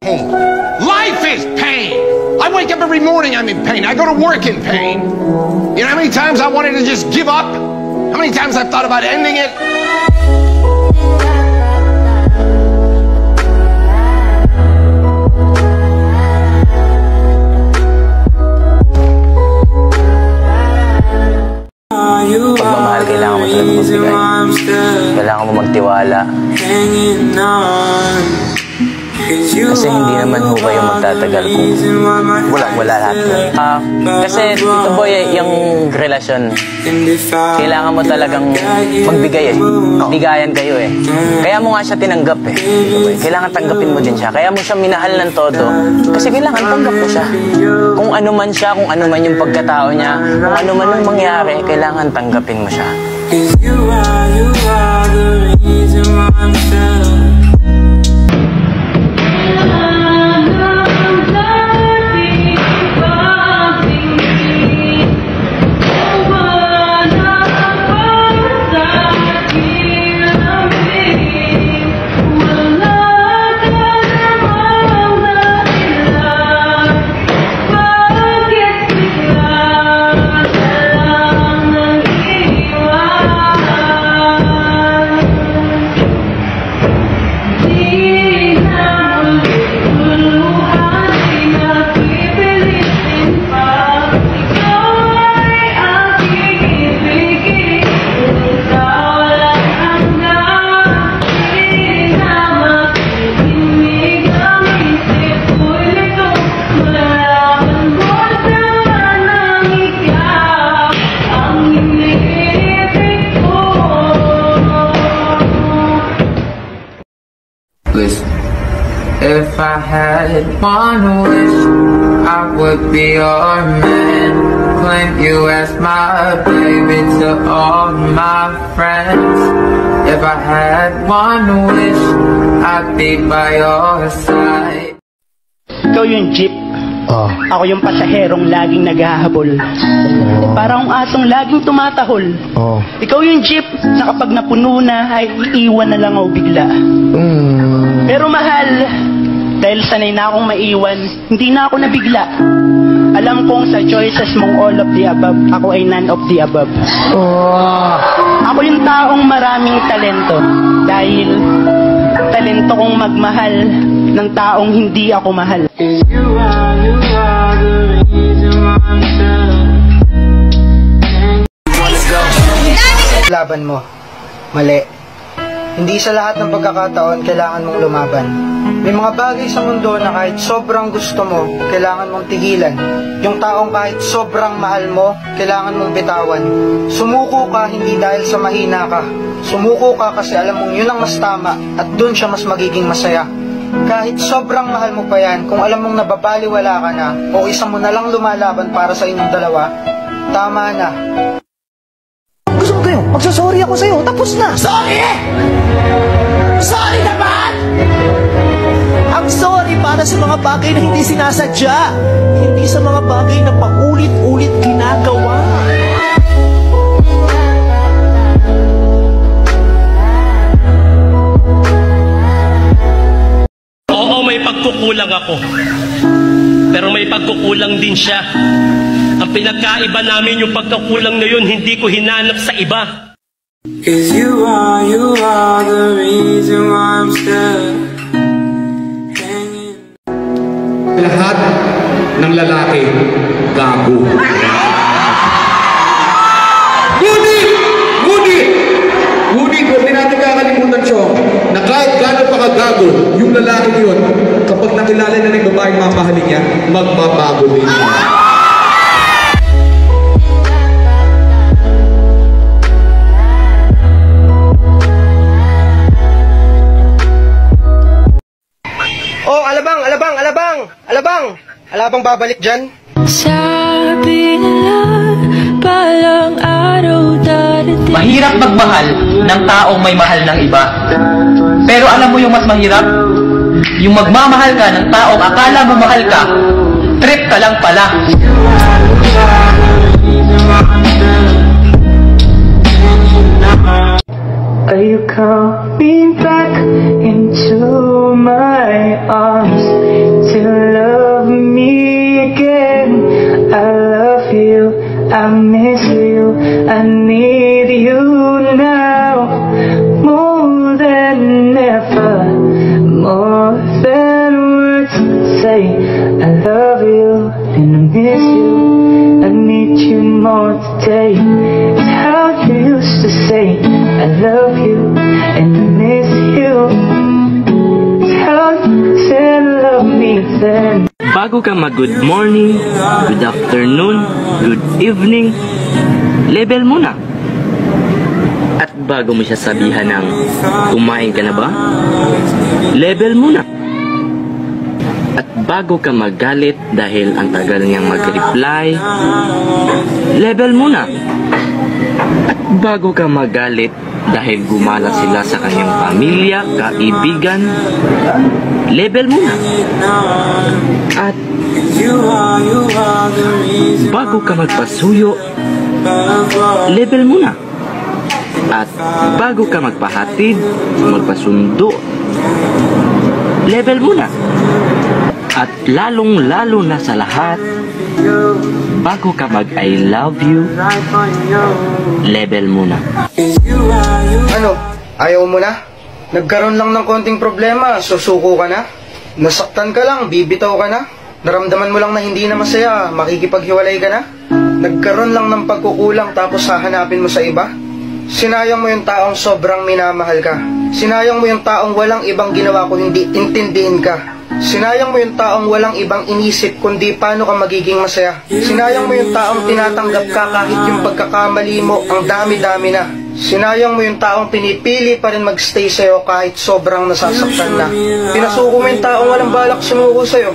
Pain. Life is pain! I wake up every morning, I'm in pain. I go to work in pain. You know how many times I wanted to just give up? How many times I've thought about ending it? Pagmamahal, kailangan mo talaga magbigay. Kailangan mo magtiwala. Kasi hindi naman ho kayo magtatagal kung wala lahat nun. Kasi ito boy, yung relasyon, kailangan mo talagang magbigay eh. Bigayan kayo eh. Kaya mo nga siya tinanggap eh. Kailangan tanggapin mo din siya. Kaya mo siya minahal ng todo. Kasi kailangan tanggap mo siya. Kung ano man siya, kung ano man yung pagkatao niya, kung ano man yung mangyari, kailangan tanggapin mo siya. You are the reason why I'm still. If I had one wish, I would be your man. Claim you as my baby to all my friends. If I had one wish, I'd be by your side. Ikaw yung jeep. Ako yung pasaherong laging naghahabol. Parang asong laging tumatahol. Ikaw yung jeep na kapag napuno na ay iiwan na lang ako bigla. Pero mahal, dahil sanay na akong maiwan, hindi na ako nabigla. Alam kong sa choices mong all of the above, ako ay none of the above. Ako yung taong maraming talento, dahil talento kong magmahal ng taong hindi ako mahal. You are the reason why I'm still. Laban mo. Mali. Hindi sa lahat ng pagkakataon kailangan mong lumaban. May mga bagay sa mundo na kahit sobrang gusto mo, kailangan mong tigilan. Yung taong kahit sobrang mahal mo, kailangan mong bitawan. Sumuko ka hindi dahil sa mahina ka. Sumuko ka kasi alam mong yun ang mas tama at dun siya mas magiging masaya. Kahit sobrang mahal mo pa yan, kung alam mong nababaliwala ka na o isa mo na lang lumalaban para sa inyong dalawa, tama na. Gusto mo kayo? Magsasorry ako sa'yo, tapos na! Sorry! Sorry naman! Ang sorry para sa mga bagay na hindi sinasadya, hindi sa mga bagay na paulit-ulit ginagawa. Oo, may pagkukulang ako. Pero may pagkukulang din siya. Ang pinagkaiba namin yung pagkukulang na yun, hindi ko hinanap sa iba. 'Cause you are the reason why I'm still hanging. Lahat ng lalaki gago. Ngunit, huwag din natin kakalimutan siya na kahit gano'n pa kagago, yung lalaki yun, kapag nakilala na ng babaeng mamahalin niya, magbabago din siya. Oh, alabang babalik dyan. Sabi nila, palang araw darating. Mahirap magmahal ng taong may mahal ng iba. Pero alam mo yung mas mahirap? Yung magmamahal ka ng taong akala mo mahal ka, trip ka lang pala. Are you coming back into my arms? bago ka mag-good morning, good afternoon, good evening, level muna. At bago mo siya sabihan ng kumain ka na ba, level muna. At bago ka magalit dahil ang tagal niyang mag-reply, level muna. At bago ka magalit dahil gumala sila sa kanyang pamilya, kaibigan, level muna. At bago ka magpasuyo, level muna. At bago ka magpahatid, magpasundo, level muna. At lalong-lalo na sa lahat, bago ka mag-I love you, level muna. Ano? Ayaw mo na? Nagkaroon lang ng konting problema, susuko ka na? Nasaktan ka lang, bibitaw ka na? Naramdaman mo lang na hindi na masaya, makikipaghiwalay ka na? Nagkaroon lang ng pagkukulang tapos hahanapin mo sa iba? Sinayang mo yung taong sobrang minamahal ka. Sinayang mo yung taong walang ibang ginawa kung hindi intindihin ka. Sinayang mo yung taong walang ibang inisip kundi paano ka magiging masaya. Sinayang mo yung taong tinatanggap ka kahit yung pagkakamali mo ang dami-dami na. Sinayang mo yung taong pinipili pa rin magstay sa'yo kahit sobrang nasasaktan na. Pinasuko mo yung taong walang balak sumuko sa'yo.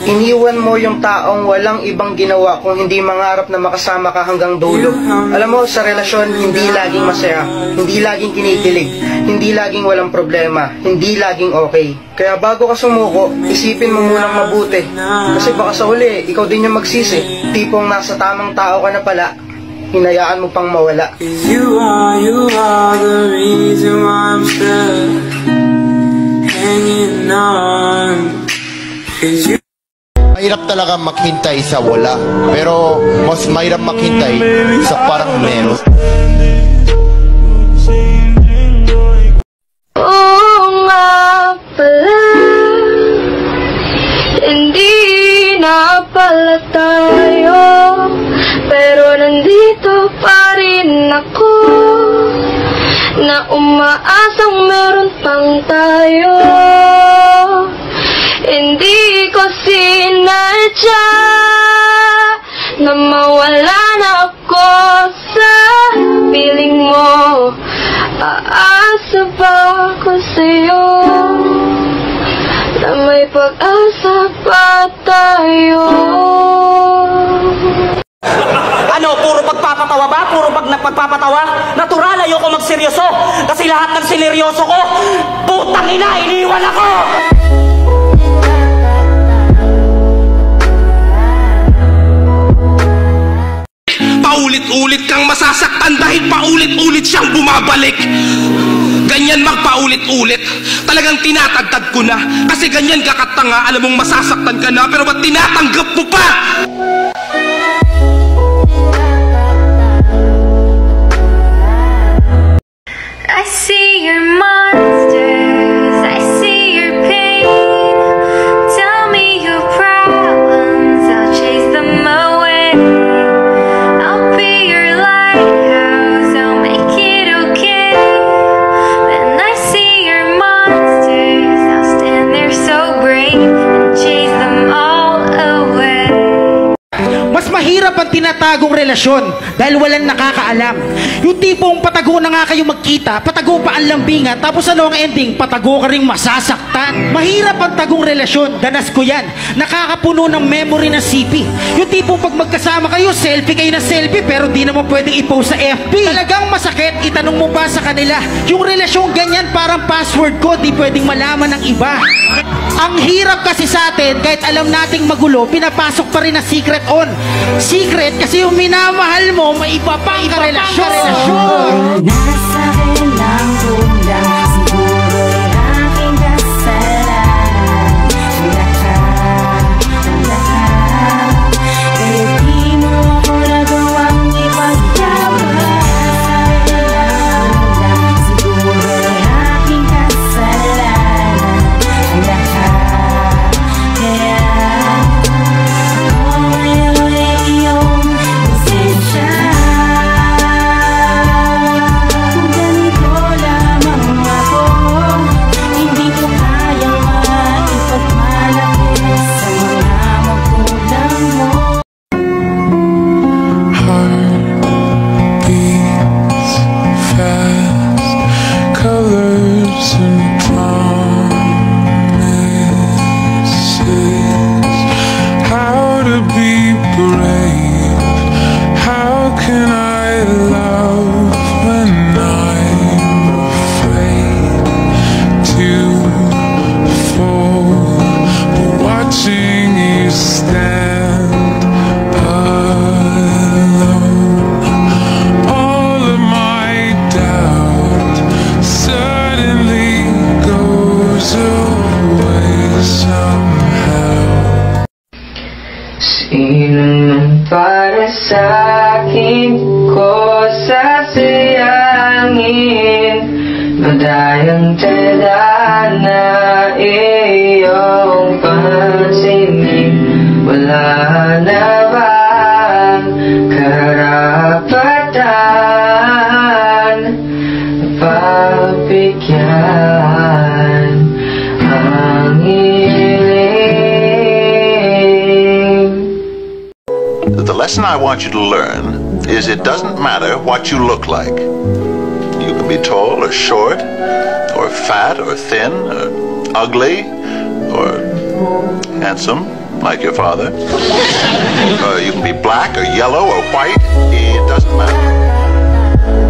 Iniwan mo yung taong walang ibang ginawa kung hindi mangarap na makasama ka hanggang dulo. Alam mo, sa relasyon, hindi laging masaya, hindi laging kinikilig, hindi laging walang problema, hindi laging okay. Kaya bago ka sumuko, isipin mo munang mabuti. Kasi baka sa huli, ikaw din yung magsisi. Tipong nasa tamang tao ka na pala, hinayaan mo pang mawala. You are the reason why I'm still hanging on. Mahirap talaga maghintay sa wala, pero mas mahirap maghintay sa parang meron. Oo nga pala, hindi na pala tayo, pero nandito pa rin ako, na umaasang meron pang tayo. Hindi ko sinadya na mawala na ako sa piling mo. Aasa ba ako sa'yo na may pag-asa pa tayo? Ano, puro pagpapatawa ba? Puro pagpapatawa? Natural, ayoko magseryoso. Kasi lahat ng sineryoso ko, putang ina, iniwan ako! Paulit-ulit kang masasaktan dahil paulit-ulit siyang bumabalik. Ganyan magpaulit-ulit. Talagang tinatagtad ko na. Kasi ganyan ka katanga, alam mong masasaktan ka na, pero ba't tinatanggap mo pa? I see your monsters, I see your pain. Tell me your problems, I'll chase them away. I'll be your lighthouse, I'll make it okay. When I see your monsters, I'll stand there so brave and chase them all away. Mas mahirap ang tinatagong relasyon dahil walang nakakaalam. Yung tipong patago na nga kayo magkita, patago pa ang lambingan, tapos ano ang ending? Patago ka ring masasaktan. Mahirap ang tagong relasyon, danas ko yan. Nakakapuno ng memory ng CP. Yung tipong pag magkasama kayo, selfie kayo na selfie, pero di naman pwedeng i-post sa FB. Talagang masakit, itanong mo ba sa kanila? Yung relasyon ganyan, parang password ko, di pwedeng malaman ng iba. Ang hirap kasi sa atin, kahit alam nating magulo, pinapasok pa rin na secret on. Secret kasi yung minamahal mo, may iba pang karelasyon. Nasa akin lang kulang, siguro'y aking kasalanan. Ang lahat, kaya di mo ako nagawang ipaglaban. Nasa akin lang kulang, siguro'y aking kasalanan. Ang lahat, kaya ako ngayon ay iyong pasensya. Kung ganito lamang Di naman para sa'kin ko sasayangin. Madayang tala na iyong pansinin. Wala na bang karapatan pagbigyan ang hiling? The lesson I want you to learn is it doesn't matter what you look like. You can be tall or short, or fat or thin, or ugly, or handsome, like your father. You can be black or yellow or white. It doesn't matter.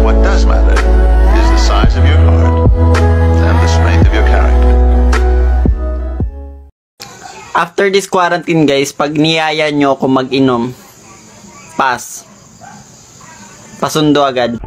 What does matter is the size of your heart and the strength of your character. After this quarantine guys, pag niyaya nyo ako mag-inom, pasundo agad.